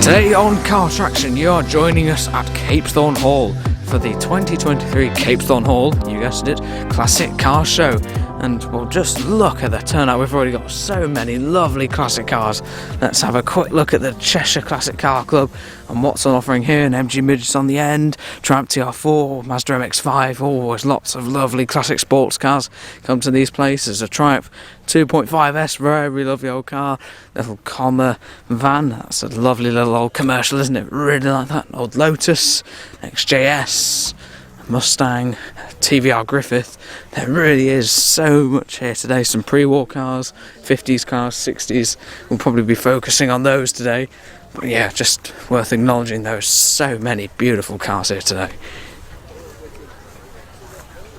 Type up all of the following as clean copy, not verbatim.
Today on Car Traction, you are joining us at Capesthorne Hall for the 2023 Capesthorne Hall, you guessed it, Classic Car Show. And well, just look at the turnout. We've already got so many lovely classic cars. Let's have a quick look at the Cheshire Classic Car Club and what's on offering here. An MG Midgets on the end, Triumph TR4, Mazda MX5, always lots of lovely classic sports cars come to these places. A Triumph 2.5S, very lovely old car, little comma van, that's a lovely little old commercial, isn't it? Really like that. Old Lotus, XJS, Mustang, TVR Griffith. There really is so much here today. Some pre-war cars, 50s cars, 60s. We'll probably be focusing on those today. But yeah, just worth acknowledging there's so many beautiful cars here today.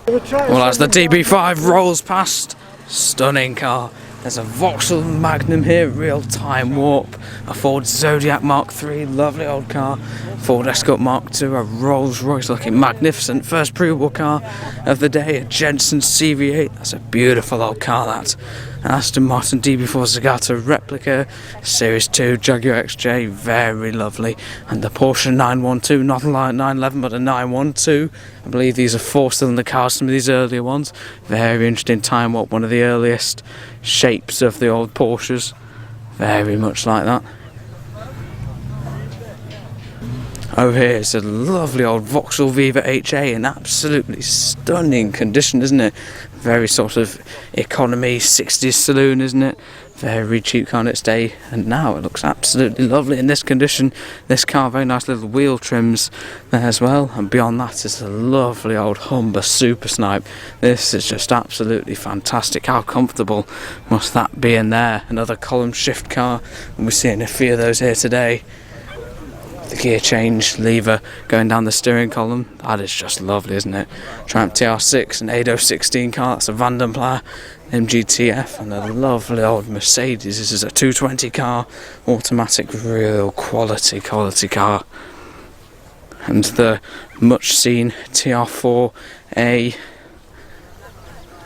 Well, as the DB5 rolls past, stunning car. There's a Vauxhall Magnum here, real time warp. A Ford Zodiac Mark III, lovely old car. Ford Escort Mark II, a Rolls Royce looking magnificent. First pre-war car of the day, a Jensen CV8. That's a beautiful old car, that. An Aston Martin DB4 Zagato replica, Series 2 Jaguar XJ, very lovely. And the Porsche 912, not a 911 but a 912. I believe these are 4-cylinder cars, some of these earlier ones. Very interesting time warp, one of the earliest shapes of the old Porsches. Very much like that. Over here is a lovely old Vauxhall Viva HA in absolutely stunning condition, isn't it? Very sort of economy 60s saloon, isn't it? Very cheap car on its day, and now it looks absolutely lovely in this condition. This car, very nice little wheel trims there as well, and beyond that is a lovely old Humber Super Snipe. This is just absolutely fantastic. How comfortable must that be in there? Another column shift car, and we're seeing a few of those here today. The gear change lever going down the steering column, that is just lovely, isn't it? Triumph TR6, an 8016 car, that's a Vandenpla MGTF, and a lovely old Mercedes. This is a 220 car, automatic, real quality car. And the much seen TR4A.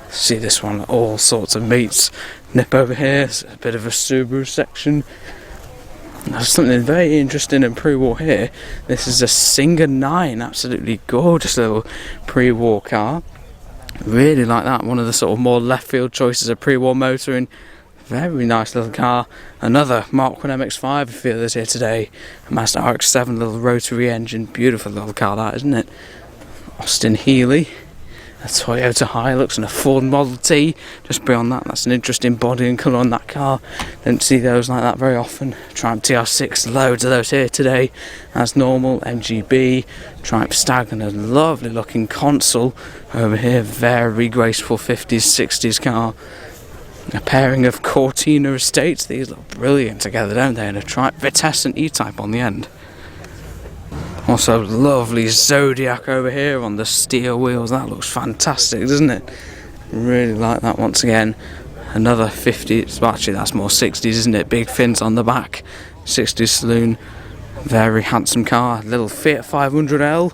See this one, all sorts of meets. Nip over here, it's a bit of a Subaru section. There's something very interesting in pre-war here. This is a Singer 9, absolutely gorgeous little pre-war car. Really like that, one of the sort of more left field choices of pre-war motoring. Very nice little car. Another Mark 1 MX5, a few others here today. A Mazda RX-7 little rotary engine, beautiful little car that, isn't it? Austin Healey. A Toyota Hilux and a Ford Model T. Just beyond that, that's an interesting body and colour on that car. Don't see those like that very often. Triumph TR6, loads of those here today. As normal, MGB, Triumph Stag, and a lovely looking console over here. Very graceful 50s, 60s car. A pairing of Cortina Estates. These look brilliant together, don't they? And a Triumph Vitesse and E-Type on the end. Also, lovely Zodiac over here on the steel wheels. That looks fantastic, doesn't it? Really like that once again. Another 50s, well, actually that's more 60s, isn't it? Big fins on the back. 60s saloon. Very handsome car. Little Fiat 500L.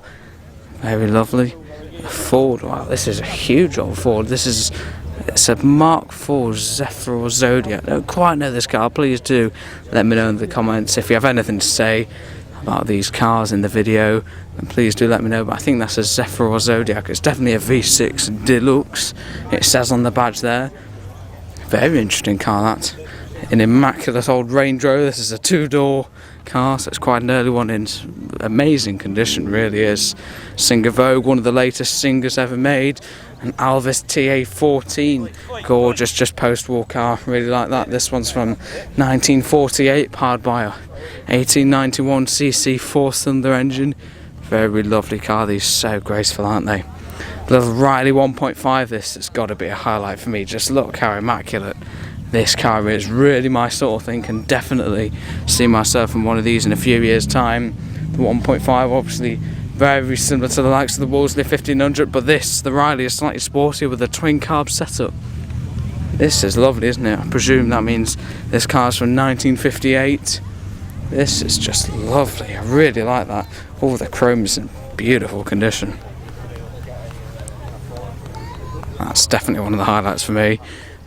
Very lovely. A Ford. Wow, this is a huge old Ford. It's a Mark IV Zephyr or Zodiac. I don't quite know this car. Please do let me know in the comments if you have anything to say about these cars in the video, and please do let me know. But I think that's a Zephyr or Zodiac. It's definitely a V6 Deluxe, it says on the badge there. Very interesting car, that. An immaculate old Range Rover. This is a 2-door car, so it's quite an early one in amazing condition, really is. Singer Vogue, one of the latest Singers ever made. An Alvis TA14, gorgeous, just post-war car, really like that. This one's from 1948, powered by a 1891cc 4-cylinder engine. Very lovely car. These so graceful, aren't they? Little Riley 1.5. This has got to be a highlight for me. Just look how immaculate this car is. Really my sort of thing. Can definitely see myself in one of these in a few years' time. The 1.5, obviously very similar to the likes of the Wolseley 1500, but this, the Riley, is slightly sportier with a twin carb setup. This is lovely, isn't it? I presume that means this car's from 1958. This is just lovely. I really like that. All the chrome is in beautiful condition. That's definitely one of the highlights for me.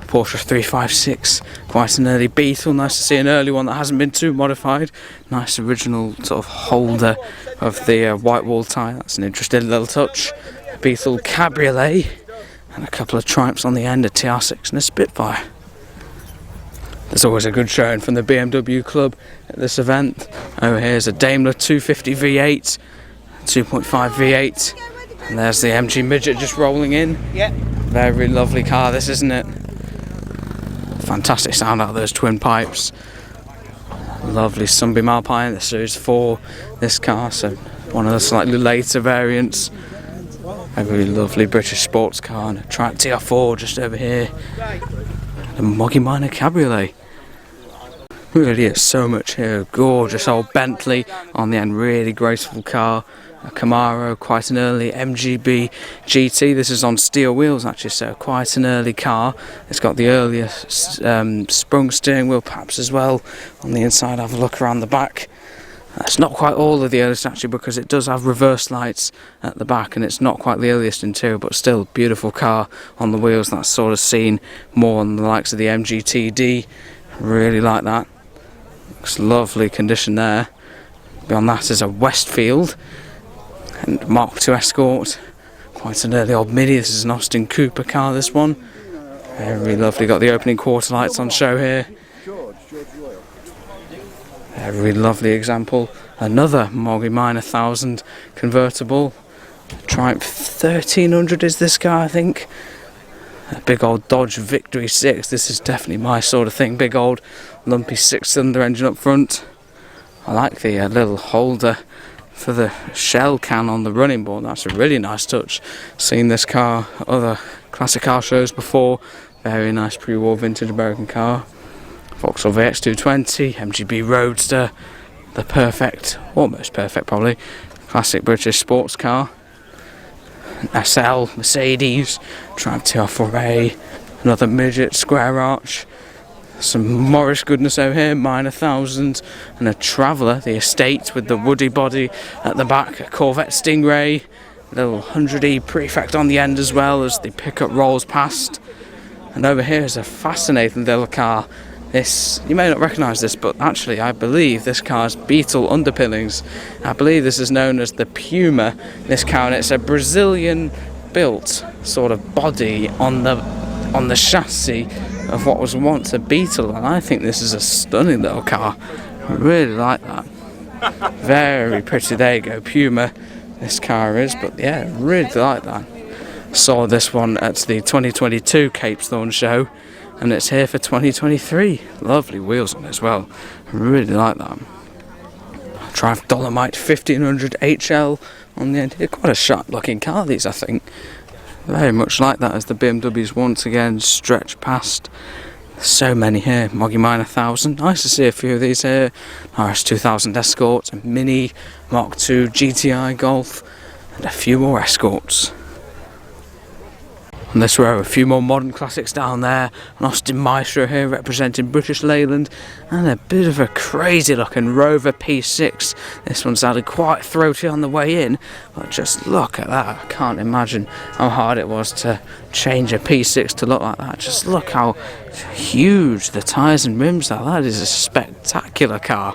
Porsche 356, quite an early Beetle. Nice to see an early one that hasn't been too modified. Nice original sort of holder of the white wall tyre. That's an interesting little touch. A Beetle Cabriolet and a couple of Triumphs on the end, a TR6 and a Spitfire. There's always a good showing from the BMW club at this event. Over here's a Daimler 250 V8, 2.5 V8, and there's the MG Midget just rolling in. Yeah. Very lovely car this, isn't it? Fantastic sound out of those twin pipes. Lovely Sunbeam Alpine, the Series 4, this car, so one of the slightly later variants. A really lovely British sports car, and a Triumph TR4 just over here. A Moggy Minor Cabriolet. Really is so much here. Gorgeous old Bentley on the end, really graceful car. A Camaro, quite an early MGB GT. This is on steel wheels actually, so quite an early car. It's got the earliest sprung steering wheel perhaps as well on the inside. Have a look around the back. It's not quite all of the earliest actually, because it does have reverse lights at the back, and it's not quite the earliest interior, but still beautiful car on the wheels. That's sort of seen more on the likes of the MGTD. Really like that. Looks lovely condition there. Beyond that is a Westfield and Mark II Escort. Quite an early old Mini. This is an Austin Cooper car, this one. Very lovely. Got the opening quarter lights on show here. A really lovely example. Another Moggy Minor 1000 convertible. Triumph 1300 is this car, I think. A big old Dodge Victory 6. This is definitely my sort of thing. Big old lumpy 6-cylinder engine up front. I like the little holder for the shell can on the running board. That's a really nice touch. Seen this car at other classic car shows before. Very nice pre-war vintage American car. Vauxhall VX220, MGB Roadster, the perfect, almost perfect probably, classic British sports car. An SL, Mercedes, Triumph TR4A, another Midget, Square Arch, some Morris goodness over here, Minor 1000, and a Traveller, the Estate with the woody body at the back, a Corvette Stingray, a little 100E Prefect on the end as well as the pickup rolls past. And over here is a fascinating little car. This, you may not recognise this, but actually I believe this car's Beetle underpinnings. I believe this is known as the Puma, this car, and it's a Brazilian built sort of body on the chassis of what was once a Beetle, and I think this is a stunning little car. I really like that. Very pretty. There you go, Puma this car is, but yeah, really like that. Saw this one at the 2022 Capesthorne show, and it's here for 2023. Lovely wheels on it as well. I really like that. Triumph Dolomite 1500 HL on the end here. Quite a sharp looking car these, I think. Very much like that as the BMWs once again stretch past. So many here. Moggy Minor 1000. Nice to see a few of these here. RS 2000 Escort, a Mini, Mark II GTI Golf, and a few more Escorts. On this row, a few more modern classics down there. An Austin Maestro here representing British Leyland, and a bit of a crazy looking Rover P6. This one sounded quite throaty on the way in, but just look at that. I can't imagine how hard it was to change a P6 to look like that. Just look how huge the tyres and rims are. That is a spectacular car.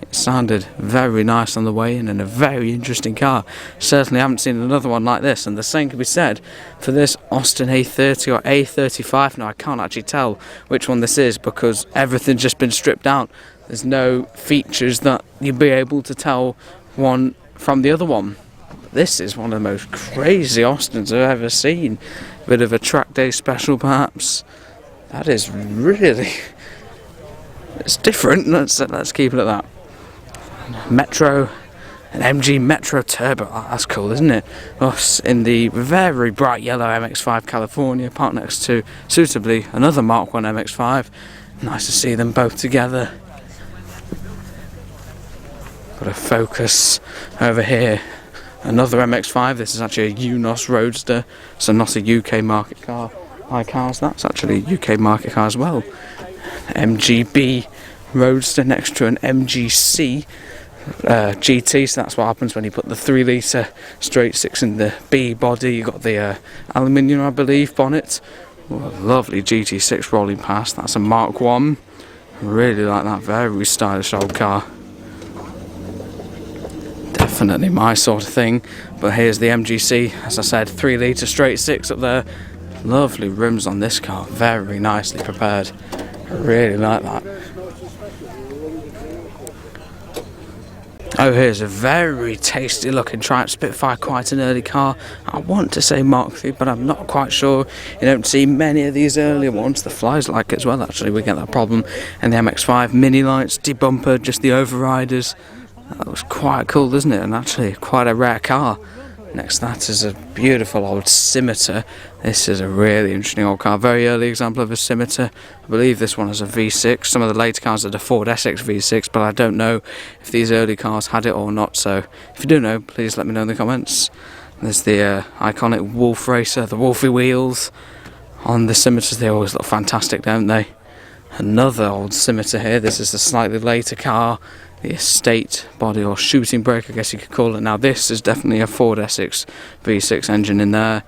It sounded very nice on the way in, and a very interesting car. Certainly haven't seen another one like this, and the same can be said for this Austin A30 or A35. Now I can't actually tell which one this is because everything's just been stripped out. There's no features that you'd be able to tell one from the other one. This is one of the most crazy Austins I've ever seen. A bit of a track day special perhaps. That is really, it's different. Let's keep it at that. Metro, an MG Metro Turbo. Oh, that's cool, isn't it? Us in the very bright yellow MX5 California, parked next to, suitably, another Mark I MX5. Nice to see them both together. Got a Focus over here. Another MX5. This is actually a UNOS Roadster, so not a UK market car. iCars, that's actually a UK market car as well. MGB Roadster next to an MGC GT, so that's what happens when you put the 3 litre straight 6 in the B body. You got the aluminium, I believe, bonnet What a lovely GT6 rolling past. That's a Mark 1. Really like that, very stylish old car. Definitely my sort of thing. But here's the MGC, as I said, 3 litre straight 6 up there. Lovely rims on this car, very nicely prepared. I really like that. Oh, here's a very tasty looking Triumph Spitfire, quite an early car. I want to say Mark III, but I'm not quite sure. You don't see many of these earlier ones. The flies like it as well, actually, we get that problem. And the MX5 mini lights, debumper, just the overriders. That looks quite cool, doesn't it? And actually quite a rare car. Next to that is a beautiful old Scimitar. This is a really interesting old car. Very early example of a Scimitar. I believe this one is a V6. Some of the later cars are the Ford Essex V6, but I don't know if these early cars had it or not. So if you do know, please let me know in the comments. There's the iconic Wolf Racer, the Wolfie wheels on the Scimitars. They always look fantastic, don't they? Another old Scimitar here. This is a slightly later car. The estate body or shooting brake, I guess you could call it. Now this is definitely a Ford Essex V6 engine in there.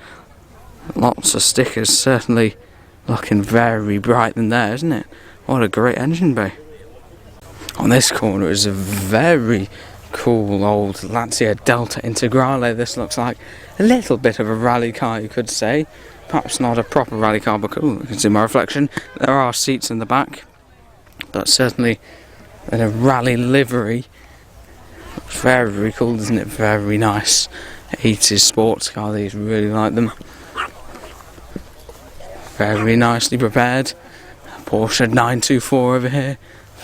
Lots of stickers, certainly looking very bright in there, isn't it? What a great engine bay. On this corner is a very cool old Lancia Delta Integrale. This looks like a little bit of a rally car, you could say. Perhaps not a proper rally car, but ooh, you can see my reflection. There are seats in the back, but certainly in a rally livery. Looks very cool, doesn't it? Very nice 80s sports car. These, really like them. Very nicely prepared. Porsche 924 over here.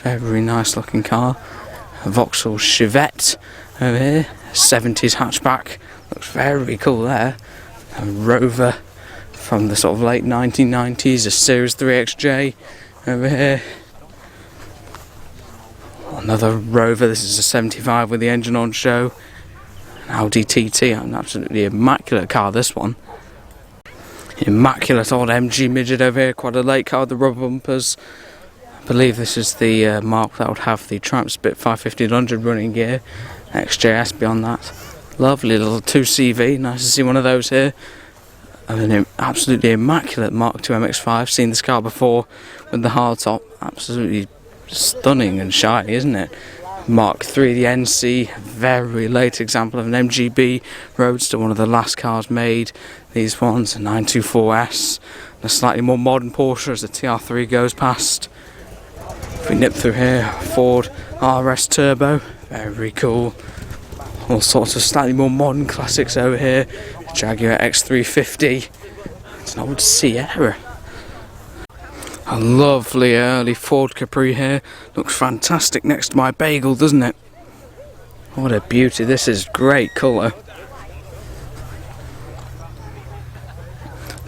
Very nice looking car. A Vauxhall Chevette over here. 70s hatchback. Looks very cool there. A Rover from the sort of late 1990s. A Series 3XJ over here. Another Rover. This is a 75 with the engine on show. An Audi TT. An absolutely immaculate car, this one. Immaculate old MG midget over here. Quite a late car with the rubber bumpers. I believe this is the mark that would have the Triumph Spitfire 1500 running gear. XJS beyond that. Lovely little 2CV. Nice to see one of those here. And an absolutely immaculate Mark II MX5. Seen this car before with the hardtop. Absolutely stunning and shiny, isn't it? Mark III, the NC, very late example of an MGB Roadster, one of the last cars made. These ones, a 924S, a slightly more modern Porsche as the TR3 goes past. If we nip through here, Ford RS Turbo, very cool. All sorts of slightly more modern classics over here. Jaguar X350, it's an old Sierra. A lovely early Ford Capri here. Looks fantastic next to my bagel, doesn't it? What a beauty. This is great colour.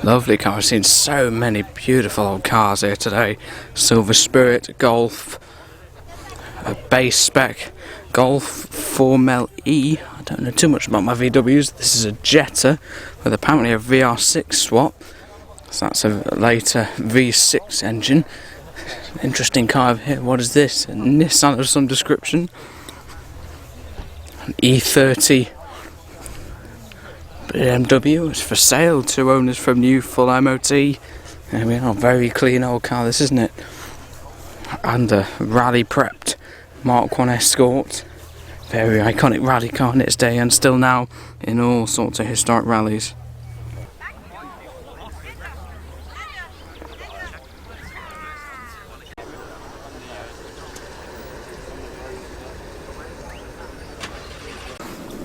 Lovely car. I've seen so many beautiful old cars here today. Silver Spirit, Golf, a base spec Golf 4ML E. I don't know too much about my VWs. This is a Jetta with apparently a VR6 swap. So that's a later V6 engine. Interesting car over here. What is this? A Nissan of some description. An E30 BMW. It's for sale. 2 owners from new, full MOT. There we are. Very clean old car, this, isn't it? And a rally prepped Mark 1 Escort. Very iconic rally car in its day and still now in all sorts of historic rallies.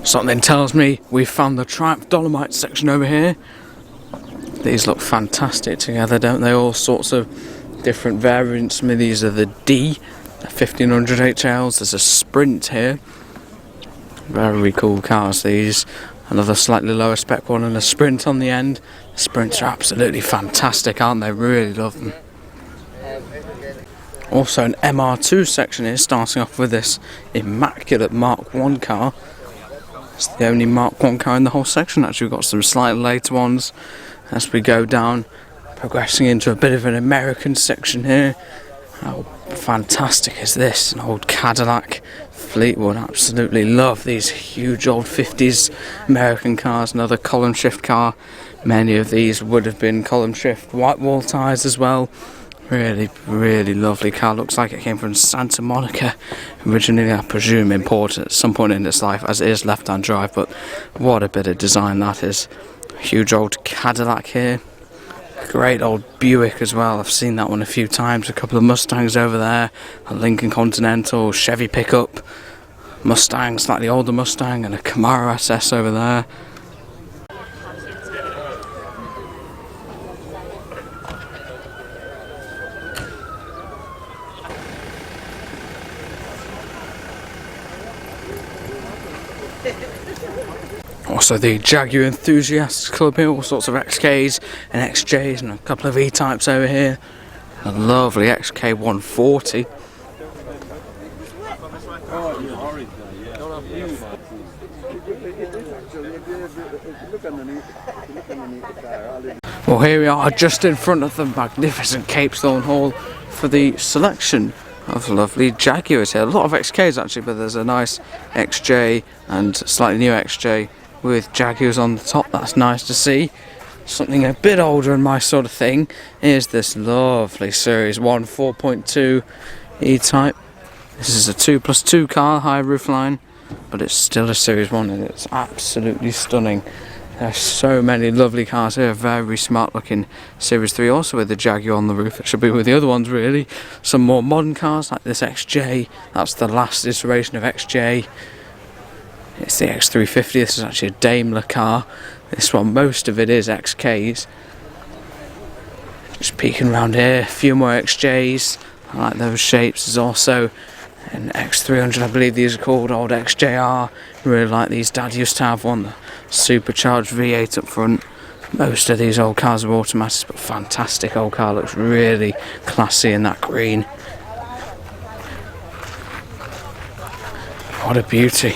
Something tells me we've found the Triumph Dolomite section over here. These look fantastic together, don't they? All sorts of different variants. Some of these are the D, the 1500 HLs. There's a Sprint here. Very cool cars, these. Another slightly lower spec one and a Sprint on the end. The Sprints are absolutely fantastic, aren't they? Really love them. Also an MR2 section here, starting off with this immaculate Mark 1 car. It's the only Mark 1 car in the whole section. Actually, we've got some slightly later ones as we go down, progressing into a bit of an American section here. How fantastic is this? An old Cadillac Fleetwood. Absolutely love these huge old 50s American cars. Another column shift car. Many of these would have been column shift white wall tyres as well. Really, really lovely car. Looks like it came from Santa Monica originally, I presume imported at some point in its life, as it is left-hand drive, but what a bit of design that is. Huge old Cadillac here. Great old Buick as well. I've seen that one a few times. A couple of Mustangs over there. A Lincoln Continental, Chevy pickup, Mustang, slightly older Mustang, and a Camaro SS over there. Also the Jaguar enthusiasts club here, all sorts of XKs and XJs and a couple of E-types over here. A lovely XK 140. Well, here we are just in front of the magnificent Capesthorne Hall for the selection of lovely Jaguars here. A lot of XKs actually, but there's a nice XJ and slightly new XJ with Jaguars on the top. That's nice to see. Something a bit older and my sort of thing is this lovely Series 1 4.2 E-Type. This is a 2+2 car, high roofline, but it's still a Series 1 and it's absolutely stunning. There's so many lovely cars here, very smart looking Series 3, also with the Jaguar on the roof. It should be with the other ones really. Some more modern cars like this XJ, that's the last iteration of XJ. It's the X350, this is actually a Daimler car. This one, most of it is XKs. Just peeking around here, a few more XJs. I like those shapes. There's also an X300, I believe these are called, old XJR. Really like these. Dad used to have one, the supercharged V8 up front. Most of these old cars are automatics, but fantastic old car. Looks really classy in that green. What a beauty.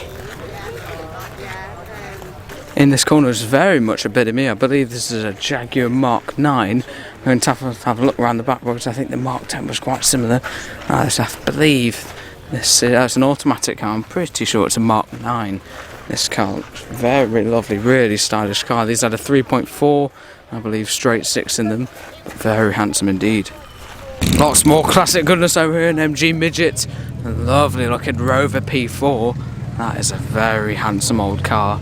In this corner is very much a bit of me. I believe this is a Jaguar Mark 9. I'm going to have a look around the back because I think the Mark 10 was quite similar. I believe this is an automatic car. I'm pretty sure it's a Mark 9. This car looks very lovely, really stylish car. These had a 3.4, I believe, straight 6 in them. Very handsome indeed. Lots more classic goodness over here, an MG Midget. A lovely looking Rover P4. That is a very handsome old car.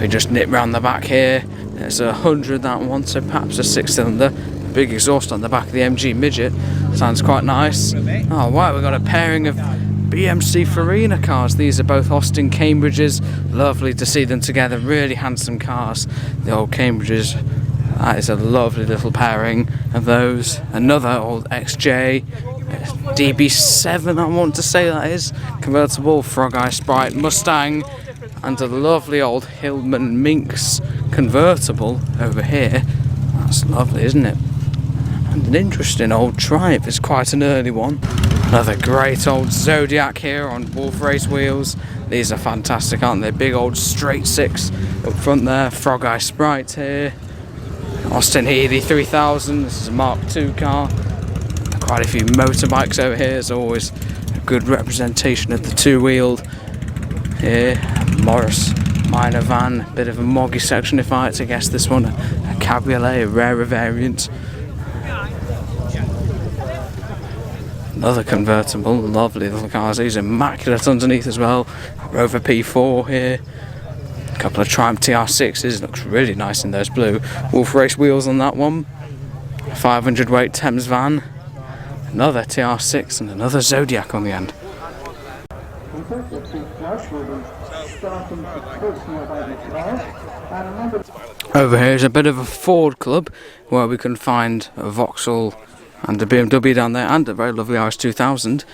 We just nip round the back here. There's 100 that one, so perhaps a 6-cylinder. Big exhaust on the back of the MG Midget. Sounds quite nice. Oh wow, we've got a pairing of BMC Farina cars. These are both Austin Cambridges. Lovely to see them together. Really handsome cars. The old Cambridges. That is a lovely little pairing of those. Another old XJ. DB7 I want to say that is. Convertible, Frog Eye Sprite, Mustang. And a lovely old Hillman Minx convertible over here. That's lovely, isn't it? And an interesting old Triumph. It's quite an early one. Another great old Zodiac here on Wolf Race wheels. These are fantastic, aren't they? Big old straight 6 up front there. Frog Eye Sprite here. Austin Healey 3000. This is a Mark II car. Quite a few motorbikes over here. There's always a good representation of the two-wheeled here. Morris minor van, bit of a moggy section if I had to guess this one. A cabriolet, a rarer variant. Another convertible, lovely little cars. These are immaculate underneath as well. Rover P4 here. A couple of Triumph TR6s, looks really nice in those blue. Wolf Race wheels on that one. 500 weight Thames van. Another TR6 and another Zodiac on the end. Over here is a bit of a Ford club where we can find a Vauxhall and a BMW down there and a very lovely RS2000.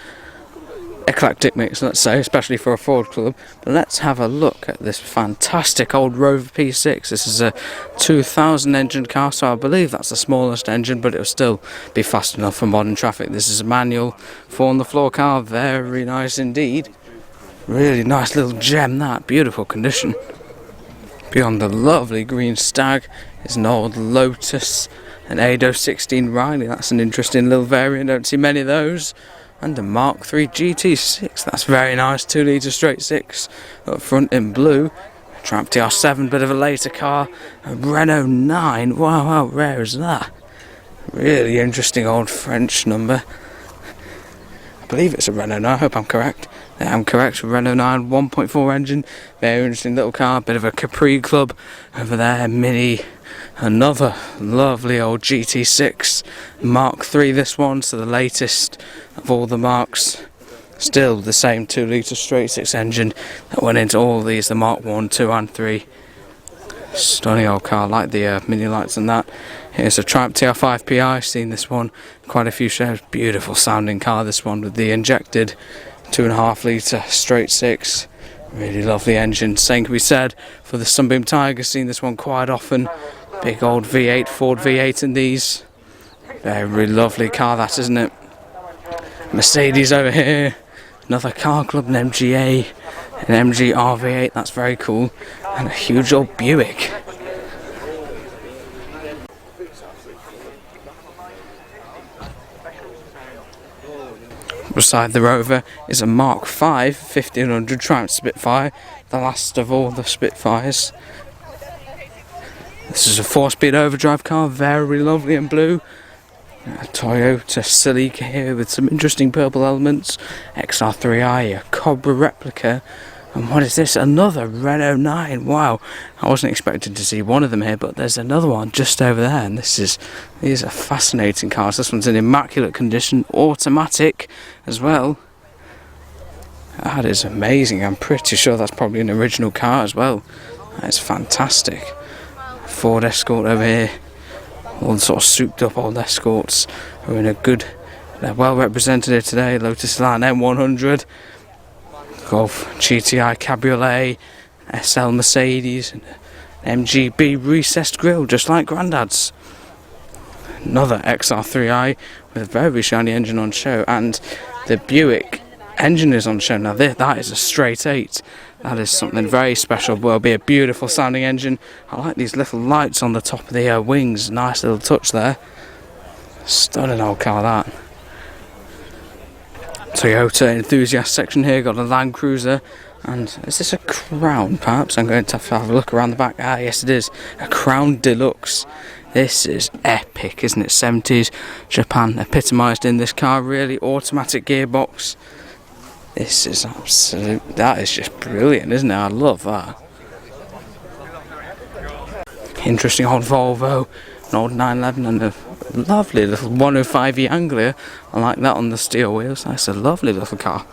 Eclectic mix, let's say, especially for a Ford club. But let's have a look at this fantastic old Rover P6. This is a 2000 engine car, so I believe that's the smallest engine, but it'll still be fast enough for modern traffic. This is a manual 4-on-the-floor car, very nice indeed. Really nice little gem, that. Beautiful condition. Beyond the lovely green Stag is an old Lotus, an Ado 16 Riley. That's an interesting little variant, don't see many of those. And a Mark III GT6, that's very nice, 2 litre straight 6 up front in blue. Triumph TR7, bit of a later car. A Renault 9, wow, how rare is that? Really interesting old French number. I believe it's a Renault 9, I hope I'm correct. Yeah, I'm correct, Renault 9, 1.4 engine, very interesting little car, bit of a Capri Club over there, Mini, another lovely old GT6, Mark III this one, so the latest of all the Marks, still the same 2 litre straight 6 engine that went into all of these, the Mark 1, 2 and 3. Stunning old car, like the mini lights and that. Here's a Triumph TR5 PI, seen this one quite a few shows. Beautiful sounding car, this one, with the injected 2.5 litre straight 6. Really lovely engine. Same can be said for the Sunbeam Tiger, seen this one quite often. Big old V8, Ford V8 in these. Very lovely car that, isn't it? Mercedes over here. Another car club, an MGA, an MG RV8, that's very cool. And a huge old Buick. Beside the Rover is a Mark 5 1500 Triumph Spitfire, the last of all the Spitfires. This is a 4-speed overdrive car, very lovely in blue. A Toyota Celica here with some interesting purple elements. XR3i, a Cobra replica. And what is this? Another Renault 9. Wow, I wasn't expecting to see one of them here, but there's another one just over there. And these are fascinating cars. This one's in immaculate condition, automatic as well. That is amazing. I'm pretty sure that's probably an original car as well. That's fantastic. Ford Escort over here. All sort of souped up old Escorts are in a good, they're well represented here today. Lotus Elan M100. Golf GTI Cabriolet, SL Mercedes, and MGB recessed grille, just like Grandad's. Another XR3i with a very shiny engine on show, and the Buick engine is on show. Now that is a straight 8. That is something very special. Will be a beautiful sounding engine. I like these little lights on the top of the wings. Nice little touch there. Stunning old car that. Toyota enthusiast section here, got a Land Cruiser, and is this a Crown perhaps? I'm going to have a look around the back. Ah yes it is, a Crown Deluxe. This is epic, isn't it? 70s Japan epitomised in this car, really. Automatic gearbox. This is absolute, that is just brilliant, isn't it? I love that. Interesting old Volvo, an old 911 and a lovely little 105e Anglia. I like that on the steel wheels. That's a lovely little car.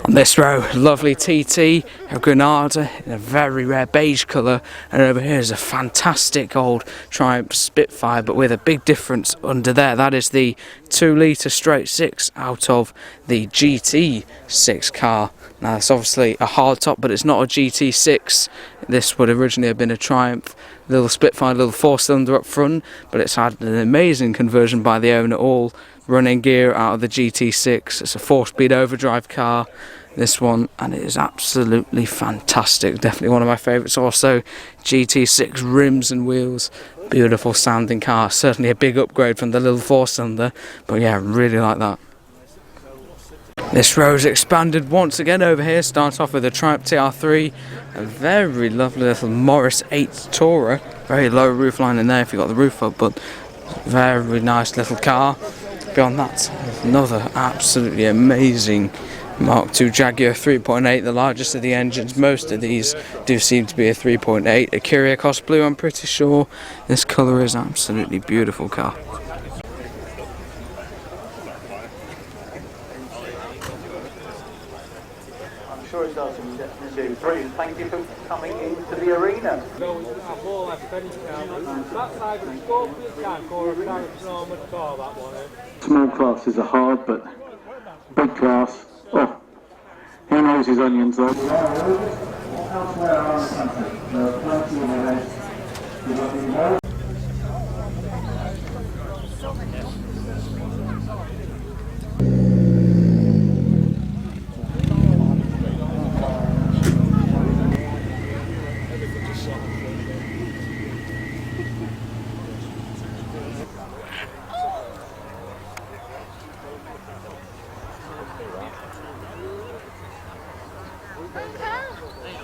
On this row, lovely TT, a Granada in a very rare beige colour, and over here is a fantastic old Triumph Spitfire, but with a big difference under there. That is the 2 litre straight 6 out of the GT6 car. Now it's obviously a hard top, but it's not a GT6. This would originally have been a Triumph little Spitfire, little 4-cylinder up front, but it's had an amazing conversion by the owner, all running gear out of the GT6. It's a 4-speed overdrive car, this one, and it is absolutely fantastic. Definitely one of my favourites. Also GT6 rims and wheels, beautiful sounding car. Certainly a big upgrade from the little 4-cylinder, but yeah, really like that. This row is expanded once again over here. Starts off with a Triumph TR3, a very lovely little Morris 8 Tourer. Very low roofline in there if you got the roof up, but very nice little car. Beyond that, another absolutely amazing Mark II Jaguar 3.8, the largest of the engines. Most of these do seem to be a 3.8. A Kyriakos blue, I'm pretty sure. This colour is absolutely beautiful car. Sure it does. Brilliant. Thank you for coming into the arena. Small classes are hard, but big class. Oh, who knows his onions though?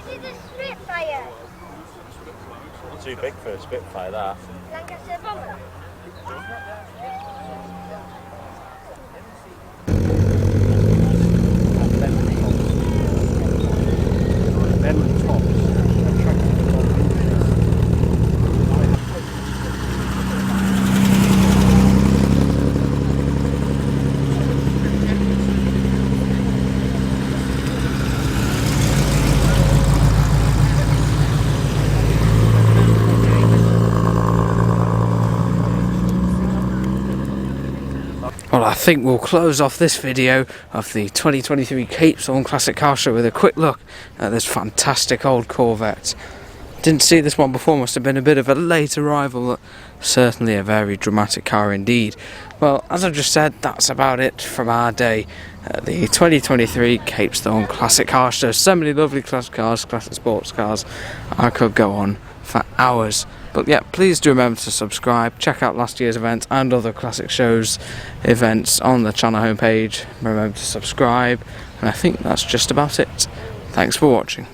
See the Spitfire? Too big for a Spitfire, that. Lancaster bomber. Well, I think we'll close off this video of the 2023 Capesthorne Classic Car Show with a quick look at this fantastic old Corvette. Didn't see this one before, must have been a bit of a late arrival, but certainly a very dramatic car indeed. Well, as I've just said, that's about it from our day at the 2023 Capesthorne Classic Car Show. So many lovely classic cars, classic sports cars. I could go on for hours. But yeah, please do remember to subscribe, check out last year's events and other classic shows events on the channel homepage. Remember to subscribe, and I think that's just about it. Thanks for watching.